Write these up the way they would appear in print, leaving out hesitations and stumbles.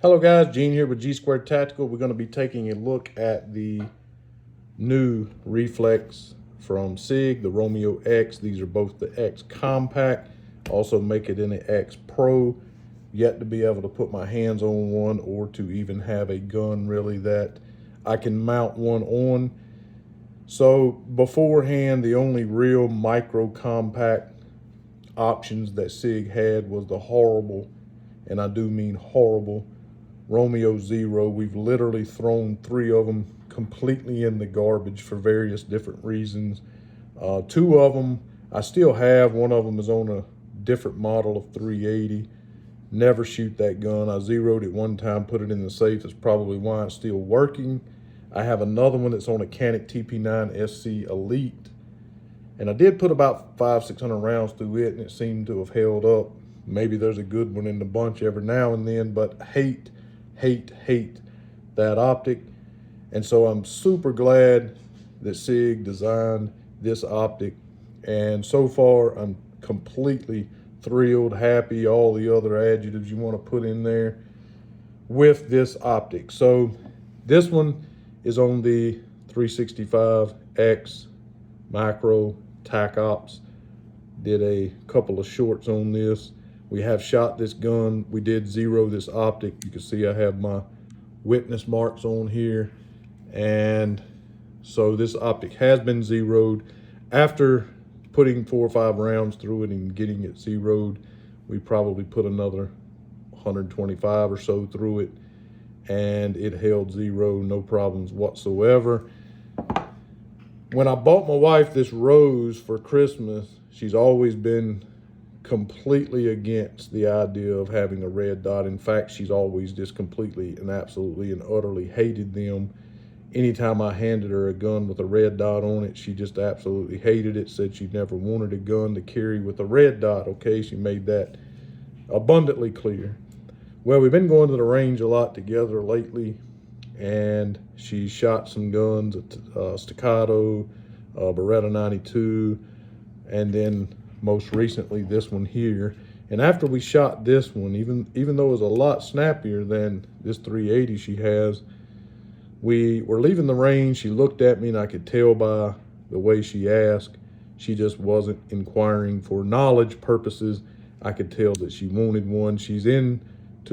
Hello guys, Gene here with G Squared Tactical. We're going to be taking a look at the new reflex from Sig, the Romeo X. These are both the X Compact. Also make it in the X Pro. Yet to be able to put my hands on one or to even have a gun really that I can mount one on. So beforehand, the only real micro compact options that Sig had was the horrible, and I do mean horrible, Romeo Zero. We've literally thrown 3 of them completely in the garbage for various different reasons. 2 of them I still have. One of them is on a different model of 380. Never shoot that gun. I zeroed it one time, put it in the safe. That's probably why it's still working. I have another one that's on a Canik TP9 SC Elite, and I did put about 500-600 rounds through it, and it seemed to have held up. Maybe there's a good one in the bunch every now and then, but hate that optic. And so I'm super glad that Sig designed this optic, and so far I'm completely thrilled, happy, all the other adjectives you want to put in there with this optic. So this one is on the 365X Micro Tac Ops. Did a couple of shorts on this. We have shot this gun. We did zero this optic. You can see I have my witness marks on here. And so this optic has been zeroed. After putting 4 or 5 rounds through it and getting it zeroed, we probably put another 125 or so through it, and it held zero, no problems whatsoever. When I bought my wife this rose for Christmas, she's always been completely against the idea of having a red dot. In fact, she's always just completely and absolutely and utterly hated them. Anytime I handed her a gun with a red dot on it, she just absolutely hated it, said she never wanted a gun to carry with a red dot, okay? She made that abundantly clear. Well, we've been going to the range a lot together lately, and she shot some guns, Staccato, Beretta 92, and then most recently this one here. And after we shot this one, even though it was a lot snappier than this 380 she has, we were leaving the range. She looked at me, and I could tell by the way she asked, she just wasn't inquiring for knowledge purposes. I could tell that she wanted one. She's into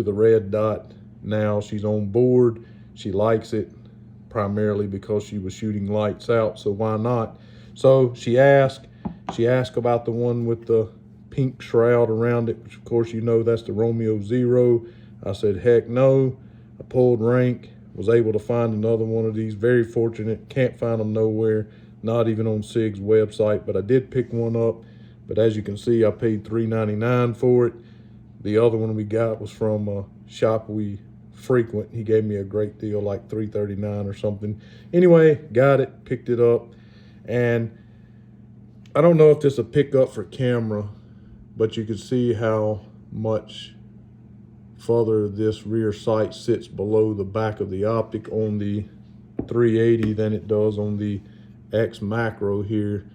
the red dot now. She's on board. She likes it primarily because she was shooting lights out, so why not? So she asked about the one with the pink shroud around it, which of course you know that's the Romeo Zero. I said, heck no. I pulled rank, was able to find another one of these. Very fortunate, can't find them nowhere, not even on Sig's website, but I did pick one up. But as you can see, I paid $3.99 for it. The other one we got was from a shop we frequent. He gave me a great deal, like $3.39 or something. Anyway, got it, picked it up, and I don't know if this will pick up for camera, but you can see how much further this rear sight sits below the back of the optic on the 380 than it does on the X Macro here.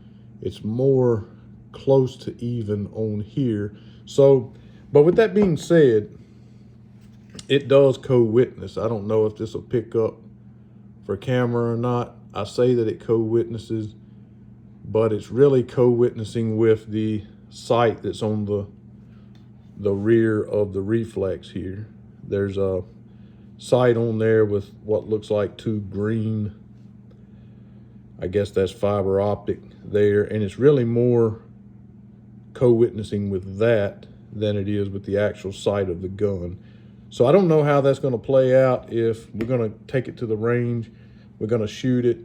It's more close to even on here. So, but with that being said, it does co-witness. I don't know if this will pick up for camera or not. I say that it co-witnesses, but it's really co-witnessing with the sight that's on the rear of the reflex here. There's a sight on there with what looks like 2 green, I guess that's fiber optic there, and it's really more co-witnessing with that than it is with the actual sight of the gun. So I don't know how that's going to play out. If we're going to take it to the range, we're going to shoot it,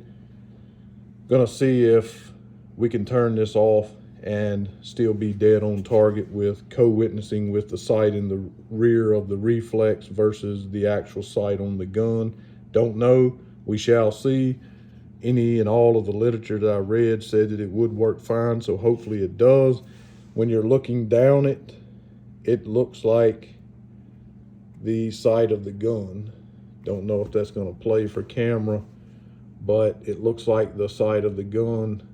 going to see if we can turn this off and still be dead on target with co-witnessing with the sight in the rear of the reflex versus the actual sight on the gun. Don't know. We shall see. Any and all of the literature that I read said that it would work fine, so hopefully it does. When you're looking down it, it looks like the sight of the gun. Don't know if that's going to play for camera, but it looks like the sight of the gun.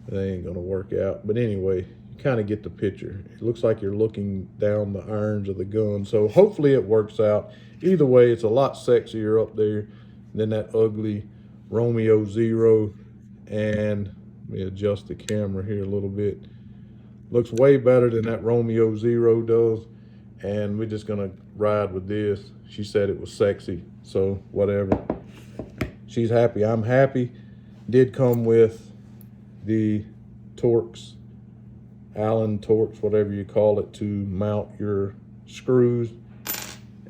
That ain't gonna work out. But anyway, you kind of get the picture. It looks like you're looking down the irons of the gun. So hopefully it works out. Either way, it's a lot sexier up there than that ugly Romeo Zero. And let me adjust the camera here a little bit. Looks way better than that Romeo Zero does. And we're just gonna ride with this. She said it was sexy, so whatever. She's happy, I'm happy. Did come with the Torx, Allen Torx, whatever you call it, to mount your screws.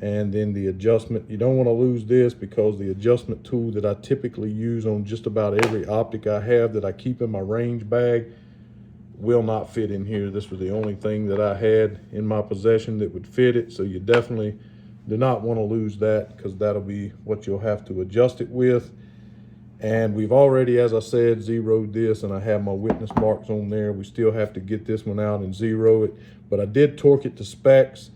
And then the adjustment, you don't want to lose this, because the adjustment tool that I typically use on just about every optic I have that I keep in my range bag will not fit in here. This was the only thing that I had in my possession that would fit it. So you definitely do not want to lose that, because that'll be what you'll have to adjust it with. And we've already, as I said, zeroed this, and I have my witness marks on there. We still have to get this one out and zero it, but I did torque it to specs,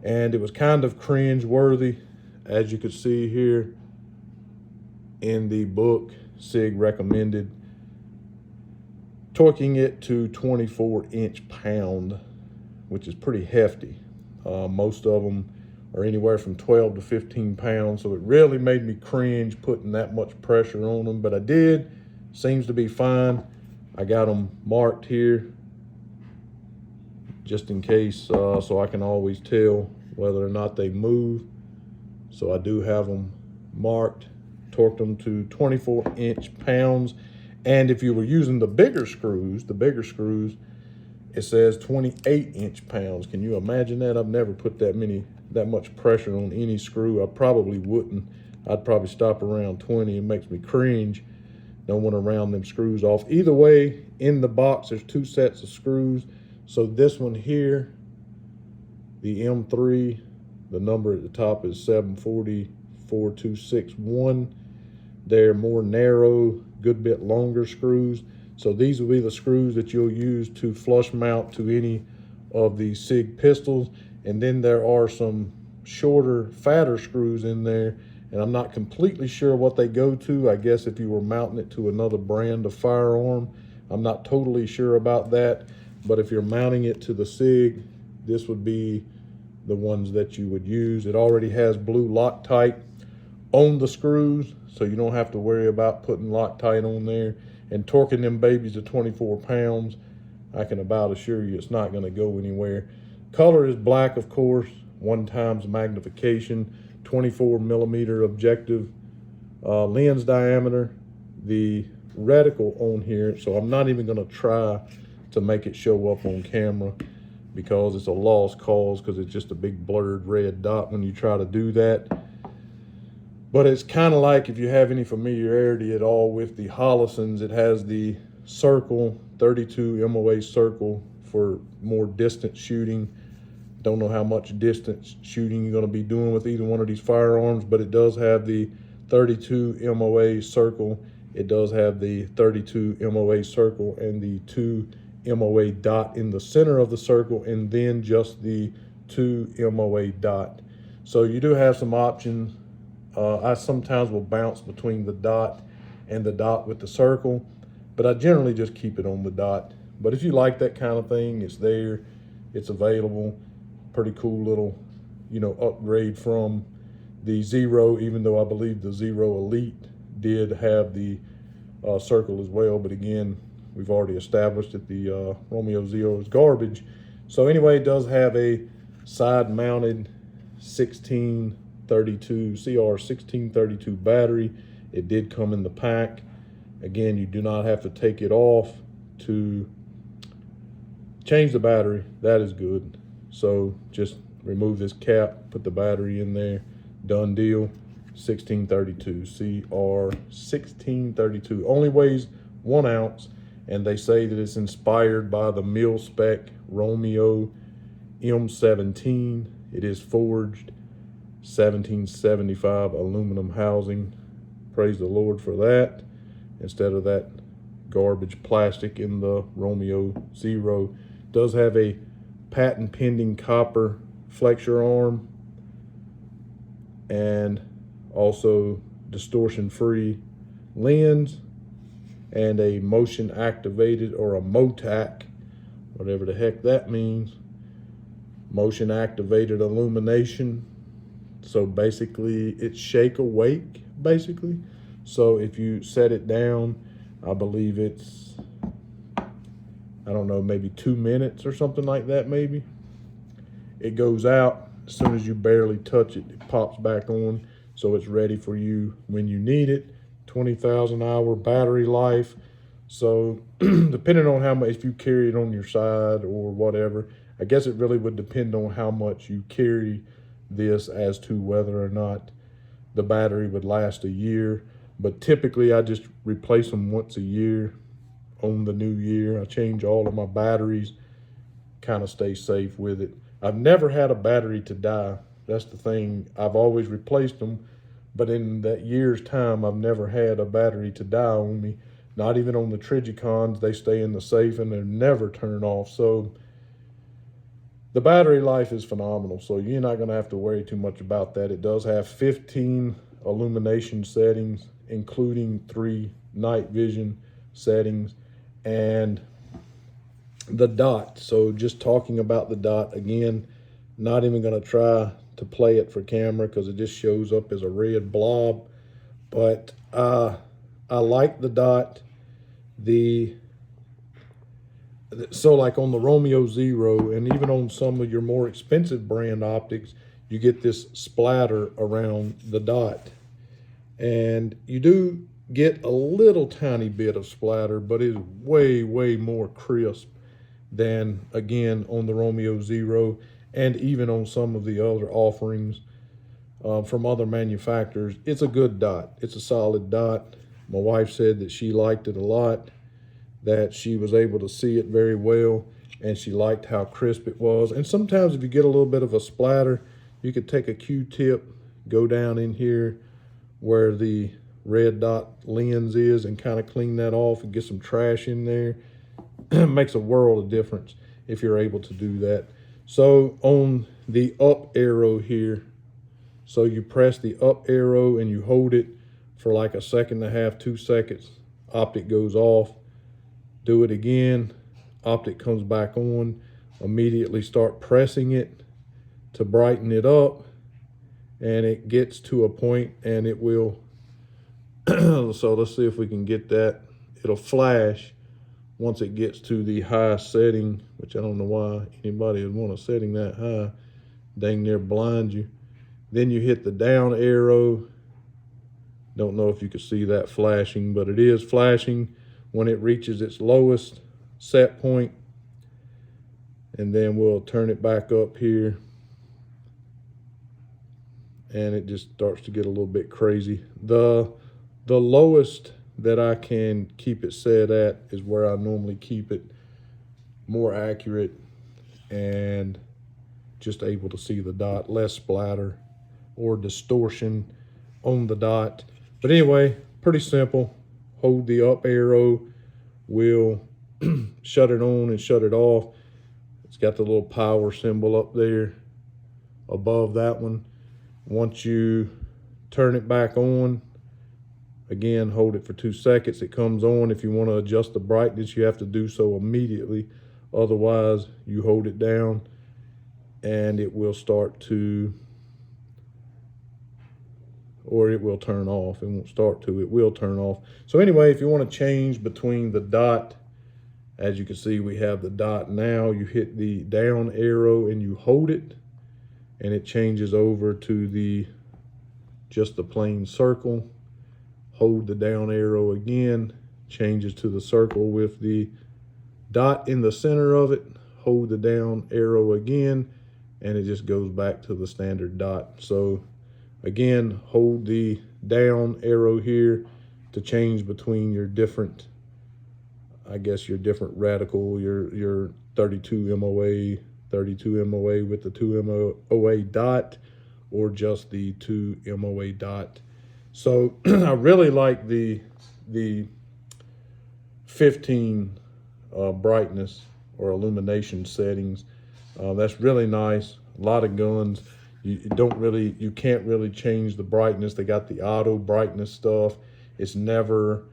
and it was kind of cringe worthy. As you could see here in the book, Sig recommended torquing it to 24 inch-pound, which is pretty hefty. Most of them are anywhere from 12 to 15 pounds, so it really made me cringe putting that much pressure on them, but I did. Seems to be fine. I got them marked here just in case, so I can always tell whether or not they move. So I do have them marked, torqued them to 24 inch-pounds. And if you were using the bigger screws, it says 28 inch-pounds. Can you imagine that? I've never put that much pressure on any screw. I probably wouldn't. I'd probably stop around 20. It makes me cringe. Don't want to round them screws off. Either way, in the box, there's 2 sets of screws. So this one here, the M3, the number at the top is 744261. They're more narrow, good bit longer screws. So these will be the screws that you'll use to flush mount to any of the Sig pistols. And then there are some shorter, fatter screws in there, and I'm not completely sure what they go to. I guess if you were mounting it to another brand of firearm, I'm not totally sure about that. But if you're mounting it to the Sig, this would be the ones that you would use. It already has blue Loctite on the screws, so you don't have to worry about putting Loctite on there. And torquing them babies to 24 pounds, I can about assure you it's not gonna go anywhere. Color is black, of course, 1x magnification, 24 millimeter objective, lens diameter, the reticle on here, so I'm not even gonna try to make it show up on camera, because it's a lost cause, because it's just a big blurred red dot when you try to do that. But it's kind of like, if you have any familiarity at all with the Hollisons, it has the circle, 32 MOA circle for more distant shooting. Don't know how much distance shooting you're going to be doing with either one of these firearms, but it does have the 32 MOA circle. It does have the 32 MOA circle and the 2 MOA dot in the center of the circle, and then just the 2 MOA dot. So you do have some options. I sometimes will bounce between the dot and the dot with the circle, but I generally just keep it on the dot. But if you like that kind of thing, it's there, it's available. Pretty cool little, upgrade from the Zero, even though I believe the Zero Elite did have the circle as well. But again, we've already established that the Romeo Zero is garbage. So anyway, it does have a side mounted 1632 CR 1632 battery. It did come in the pack. Again, you do not have to take it off to change the battery. That is good. So just remove this cap, put the battery in there, done deal. 1632 CR 1632 only weighs 1 ounce, and they say that it's inspired by the mil spec Romeo M17. It is forged 1775 aluminum housing. Praise the Lord for that, instead of that garbage plastic in the Romeo Zero. It does have a patent pending copper flexure arm, and also distortion free lens, and a motion activated, or a motac, whatever the heck that means. Motion activated illumination. So basically it's shake awake, basically. So if you set it down, I believe it's, I don't know, maybe 2 minutes or something like that, maybe. It goes out as soon as you barely touch it, it pops back on. So it's ready for you when you need it. 20,000 hour battery life. So depending on how much, if you carry it on your side or whatever, I guess it really would depend on how much you carry this as to whether or not the battery would last a year. But typically I just replace them once a year on the new year. I change all of my batteries, kind of stay safe with it. I've never had a battery to die. That's the thing. I've always replaced them, but in that year's time, I've never had a battery to die on me. Not even on the Trigicons, they stay in the safe and they're never turned off. So the battery life is phenomenal. So you're not gonna have to worry too much about that. It does have 15 illumination settings, including 3 night vision settings and the dot. So just talking about the dot again, not even gonna try to play it for camera because it just shows up as a red blob. But I like the dot. So like on the Romeo Zero and even on some of your more expensive brand optics, you get this splatter around the dot. And you do get a little tiny bit of splatter, but it's way, way more crisp than, again, on the Romeo Zero and even on some of the other offerings from other manufacturers. It's a good dot. It's a solid dot. My wife said that she liked it a lot, that she was able to see it very well, and she liked how crisp it was. And sometimes if you get a little bit of a splatter, you could take a Q-tip, go down in here where the red dot lens is and kind of clean that off and get some trash in there. Makes a world of difference if you're able to do that. So on the up arrow here, so you press the up arrow and you hold it for like 1.5 seconds, 2 seconds, optic goes off. Do it again, optic comes back on. Immediately start pressing it to brighten it up, and it gets to a point and it will, so let's see if we can get that. It'll flash once it gets to the high setting, which I don't know why anybody would want a setting that high. Dang near blind you. Then you hit the down arrow. Don't know if you can see that flashing, but it is flashing when it reaches its lowest set point. And then we'll turn it back up here. And it just starts to get a little bit crazy. The lowest that I can keep it set at is where I normally keep it, more accurate and just able to see the dot, less splatter or distortion on the dot. But anyway, pretty simple. Hold the up arrow, will shut it on and shut it off. It's got the little power symbol up there above that one. Once you turn it back on, again, hold it for 2 seconds. It comes on. If you want to adjust the brightness, you have to do so immediately. Otherwise, you hold it down and it will start to, or it will turn off. It won't start to, it will turn off. So anyway, if you want to change between the dot, as you can see, we have the dot now. You hit the down arrow and you hold it, and it changes over to just the plain circle. Hold the down arrow again, changes to the circle with the dot in the center of it. Hold the down arrow again, and it just goes back to the standard dot. So again, hold the down arrow here to change between your different, I guess your different reticle, your 32 MOA with the 2 MOA dot, or just the 2 MOA dot. So I really like the 15 brightness or illumination settings. That's really nice. A lot of guns, you can't really change the brightness. They got the auto brightness stuff. It's never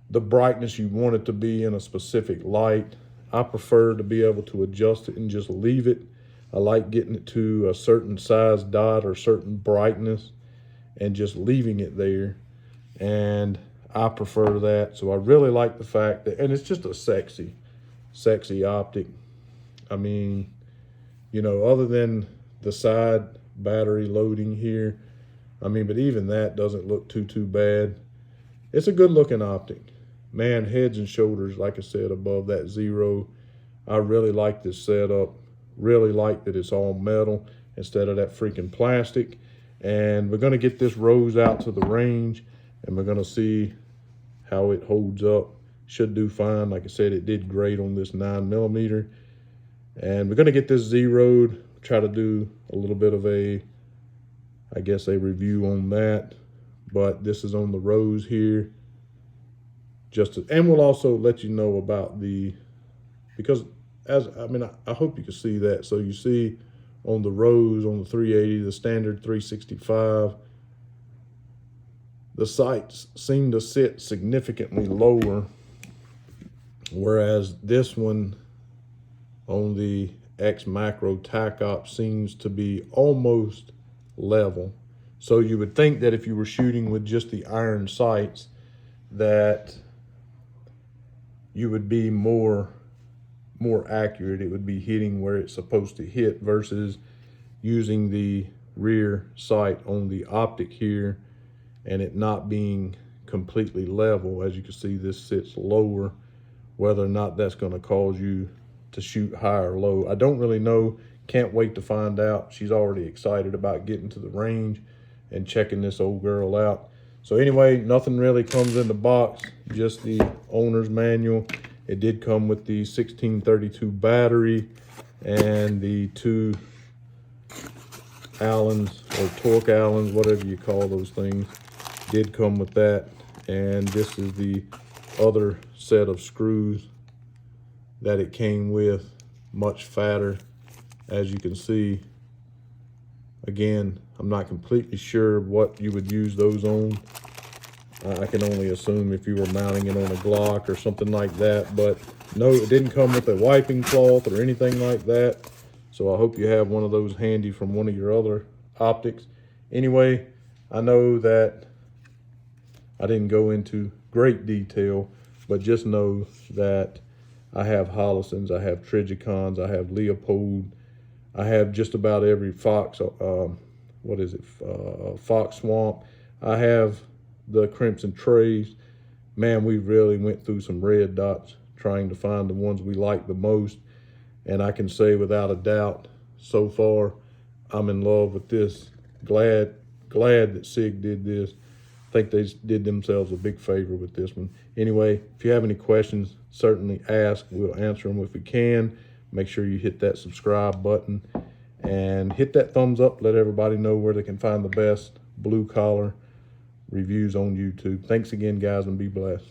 the brightness you want it to be in a specific light. I prefer to be able to adjust it and just leave it. I like getting it to a certain size dot or certain brightness and just leaving it there. And I prefer that. So I really like the fact that, and it's just a sexy optic. I mean, you know, other than the side battery loading here, I mean, but even that doesn't look too bad. It's a good looking optic. Man, heads and shoulders, like I said, above that zero. I really like this setup. Really like that it's all metal instead of that freaking plastic. And we're gonna get this rose out to the range and we're gonna see how it holds up. Should do fine. Like I said, it did great on this 9mm. And we're gonna get this zeroed, try to do a little bit of a, I guess, a review on that. But this is on the rose here. And we'll also let you know about because I hope you can see that. So you see on the rose, on the 380, the standard 365, the sights seem to sit significantly lower, whereas this one on the X Macro Tac Op seems to be almost level. So you would think that if you were shooting with just the iron sights, that you would be more accurate. It would be hitting where it's supposed to hit versus using the rear sight on the Optic here and it not being completely level. As you can see, this sits lower. Whether or not that's going to cause you to shoot high or low, I don't really know. Can't wait to find out. She's already excited about getting to the range and checking this old girl out. So anyway, nothing really comes in the box, just the owner's manual. It did come with the 1632 battery and the 2 Allens or torque Allens, whatever you call those things, did come with that. And this is the other set of screws that it came with, much fatter, as you can see. Again, I'm not completely sure what you would use those on. I can only assume if you were mounting it on a Glock or something like that, but no, it didn't come with a wiping cloth or anything like that. So I hope you have one of those handy from one of your other optics. Anyway, I know that I didn't go into great detail, but just know that I have Hollisons, I have Trigicons, I have Leopold, I have just about every Fox, Fox Swamp. I have the Crimson Trays. Man, we really went through some red dots trying to find the ones we like the most. And I can say without a doubt, so far, I'm in love with this. Glad that Sig did this. I think they did themselves a big favor with this one. Anyway, if you have any questions, certainly ask. We'll answer them if we can. Make sure you hit that subscribe button and hit that thumbs up. Let everybody know where they can find the best blue collar reviews on YouTube. Thanks again, guys, and be blessed.